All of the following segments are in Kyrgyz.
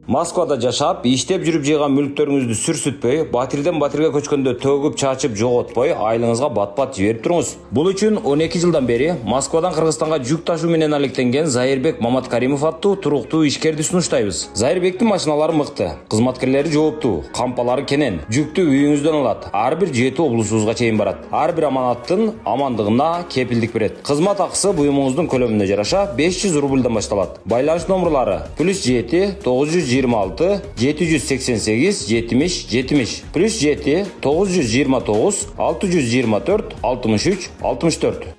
Москвада жашап, иштеп жүрүп жыйган мүлктөрүңүздү сүрсүтпөй, батирден батирге көчкөндө төгүп чачып жоготпой, айлыңызга бат-бат жиберип туруңуз. Бул үчүн 12 жылдан бери Москвадан Кыргызстанга жүк ташуу менен алектенген Зайырбек Маматкаримов аттуу туруктуу ишкерди сунуштайбыз. Зайырбектин машиналары мыкты, кызматкерлери жооптуу, кампалары кенен, жүктү үйүңүздөн алат. Ар бир 7 облусубузга чейин барат. Ар бир аманаттын амандыгына кепилдик берет. Кызмат акысы буюмуңуздун көлөмүнө жараша 500 рубльдан башталат. Байланыш номерлары +7 926 788 70 70 +7 929 624 63 64.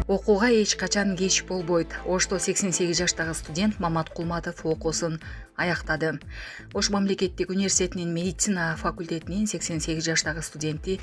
Окууга эч качан кеч болбойт. Ошто 88 жаштагы студент Мамат Кулматов окуусун аяктады. Ош мамлекеттик университетинин медицина факультетинин 88 жаштагы студенти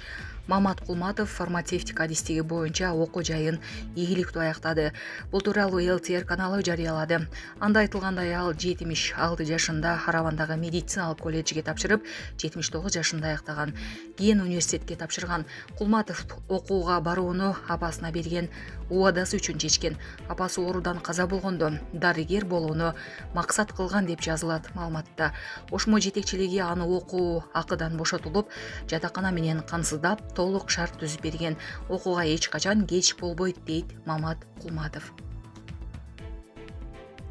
Мамат Кулматов фармацевтика адистиги боюнча окуу жайын ийгиликтүү аяктады. Бул тууралуу ЛТР каналы жарыялады. Анда айтылгандай, ал 76 жашында Харавандагы медициналык колледжге тапшырып, 79 жашында аяктаган. Кийин университетке тапшырган. Кулматов окууга барууну апасына берген убадасы үчүн чечкен. Апасы оорудан каза болгондо дарыгер болууну максат кылган деп жазылат маалыматта. Ошмо жетекчилиги аны окуу акыдан бошотулуп, жатакана менен камсыздап, толук шарт түзүп берген. Окууга эч качан кеч болбойт, дейт Мамат Кулматов.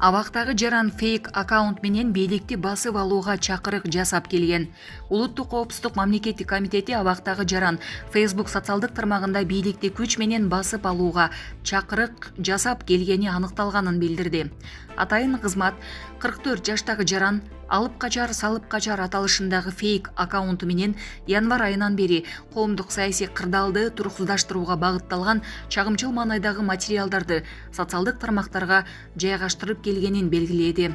Абактагы жаран фейк аккаунт менен бийликти басып алууга чакырык жасап келген. Улуттук коопсуздук мамлекеттик комитети абактагы жаран Facebook социалдык тармагында бийликти күч менен басып алууга чакырык жасап келгени аныкталганын билдирди. Атайын кызмат 44 жаштагы жаран алып качар салып качар аталышындагы фейк аккаунту менен январь айынан бери коомдук саясий кырдаалды туруксуздаштырууга багытталган чагымчыл маанайдагы материалдарды социалдык тармактарга жайгаштырып келгенин белгиледи.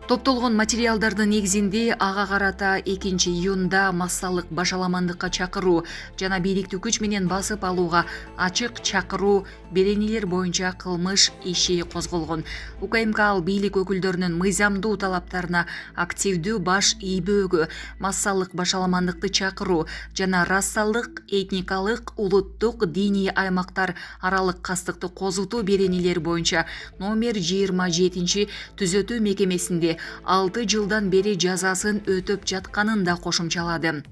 Топтолгон материалдардын негизинде ага карата 2-июнда массалык башаламандыкка чакыруу жана бийликти күч менен басып алууга ачык чакыруу беренелер боюнча кылмыш иши козголгон. УКМК ал бийлик өкүлдөрүнүн мыйзамдуу талаптарына активдүү баш ийбөөгө, массалык башаламандыкты чакыруу жана рассалдык, этникалык, улуттук, диний аймактар аралык кастыкты козутуу беренелери боюнча номер 27 түзөтүү мекемесинде 6 жылдан бери жазасын өтөп жатканын да кошумчалады.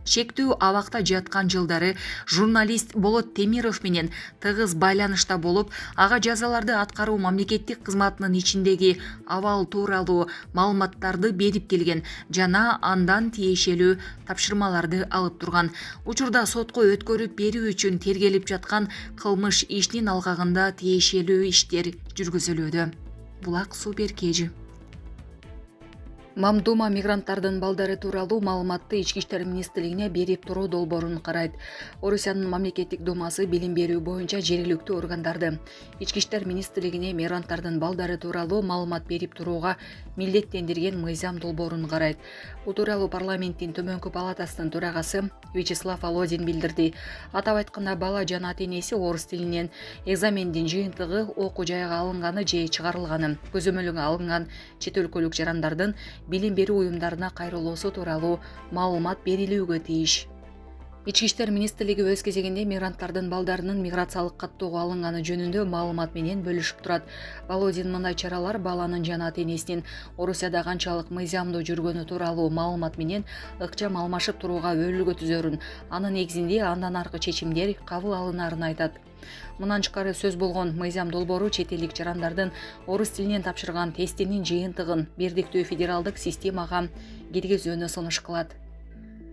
Шектүү абакта жаткан жылдары журналист Болот Темиров менен тыгыз байланышта болуп, ага жазаларды аткаруу мамлекеттик кызматынын ичиндеги абал тууралуу маалыматтарды берип келген жана андан тиешелүү тапшырмаларды алып турган. Учурда сотко өткөрүп берүү үчүн тергелип жаткан кылмыш ишинин алгагында тиешелүү иштер жүргүзүлүүдө. Булак Супер Кежи. Мамдума мигранттардын балдары тууралуу маалыматты Ички иштер министрлигине берип туруу долбоорун карайт. Орусиянын мамлекеттик думасы билим берүү боюнча жергиликтүү органдарды Ички иштер министрлигине мигранттардын балдары тууралуу маалымат берип турууга милдеттендирген мыйзам долбоорун карайт. Бул тууралуу парламенттин төмөнкү палатасынын төрагасы Вячеслав Володин билдирди. Атап айтканда, бала жана ата-энеси орус тилинен экзамендин жыйынтыгы окуу жайга алынганы же чыгарылганы, көзөмөлгө алынган чет өлкөлүк жарандардын билим берүү уюмдарына кайрылуусу тууралуу маалымат берилүүгө тийиш. Ички иштер министрлиги өз кезегинде мигранттардын балдарынын миграциялык каттоого алынганы жөнүндө маалымат менен бөлүшүп турат. Володин мындай чаралар баланын жана ата-энесинин Орусияда канчалык мыйзамдуу жүргөнү тууралуу маалымат менен ыкчам алмашып турууга өбөлгө түзөрүн, анын негизинде андан аркы чечимдер кабыл алынарын айтат. Мындан тышкары сөз болгон мыйзам долбоору чет элдик жарандардын орус тилинен тапшырган тестинин жыйынтыгын бирдиктүү федералдык системага киргизүүнү сунуш кылат.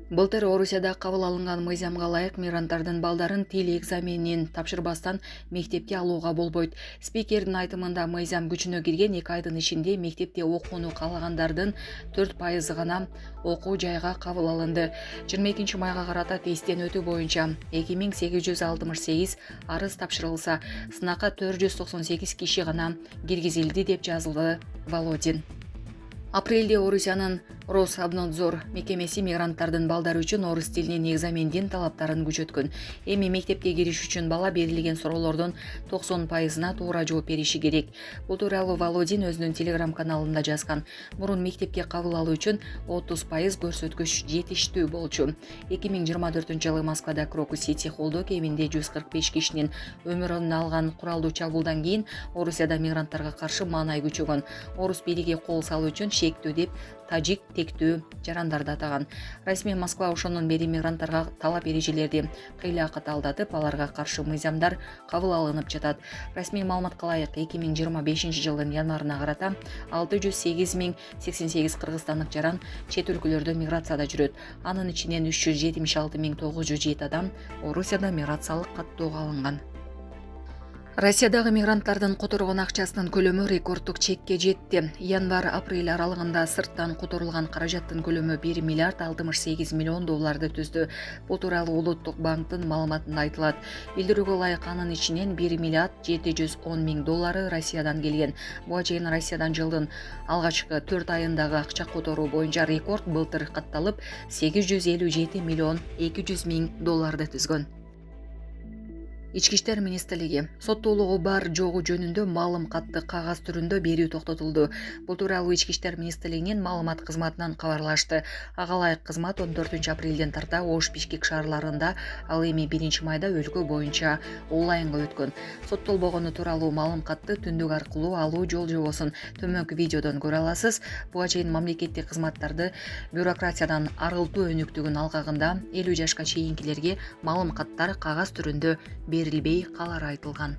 Былтыр Орусияда кабыл алынган мыйзамга ылайык мигранттардын балдарын тил экзаменин тапшырбастан мектепке алууга болбойт. Спикердин айтымында, мыйзам күчүнө кирген 2 айдын ичинде мектепте окууну каалагандардын 4% гана окуу жайга кабыл алынды. 22 майга карата тесттен өтүү боюнча 2868 арыз тапшырылса, сынакка 498 киши гана киргизилди деп жазылды Володин. Апрелде Орусиянын Рособнадзор мекемеси мигранттардын балдары үчүн орус тилинин экзамендин талаптарын күчөткөн. Эми мектепке кириш үчүн бала берилген суроолордун 90%-на туура жооп бериши керек. Бул тууралуу Володин өзүнүн Telegram каналында жазган. Мурун мектепке кабыл алуу үчүн 30% көрсөткүч жетиштүү болчу. 2024-жылы Москвада Крокус Сити холдо кеминде 145 кишинин өмүрүн алган куралдуу чабуулдан кийин Орусияда мигранттарга каршы маанай күчөгөн. Орус бийлиги кол салуу үчүн шектүү деп тажик тектүү жарандарды атаган. Расмий Москва ошондон бери мигранттарга талап эрежелерди кыйла катаалдатып, аларга каршы мыйзамдар кабыл алынып жатат. Расмий маалыматка ылайык 2025-жылдын январына карата 608.088 кыргызстандык жаран чет өлкөлөрдө миграцияда жүрөт. Анын ичинен 376.907 адам Орусияда миграциялык каттоого алынган. Россиядагы мигранттардын которгон акчасынын көлөмү рекорддук чекке жетти. Январь-апрель аралыгында сырттан которулган каражаттын көлөмү 1 миллиард 68 миллион долларды түздү. Бул тууралуу Улуттук банктын маалыматында айтылат. Билдирүүгө ылайык анын ичинен 1 миллиард 710 миң доллары Россиядан келген. Буга чейин Россиядан жылдын алгачкы 4 айындагы акча которуу боюнча рекорд былтыр катталып 857 миллион 200 миң долларды түзгөн. Ички иштер министрлиги соттуулугу бар жогу жөнүндө маалым катты кагаз түрүндө берүү токтотулду. Бул тууралуу Ички иштер министрлигинин маалымат кызматынан кабарлашты. Ага ылайык кызмат 14-апрелден тарта Ош, Бишкек шаарларында, ал эми 1-майда өлкө боюнча онлайнга өткөн. Соттолбогону тууралуу маалым катты түндүк аркылуу алуу жол жобосун төмөнкү видеодон көрө аласыз. Буга чейин мамлекеттик кызматтарды бюрократиядан арылтуу өнүктүгүн алгагында 50 жашка чейинкилерге маалым каттар кагаз түрүндө берилбей калары айтылган.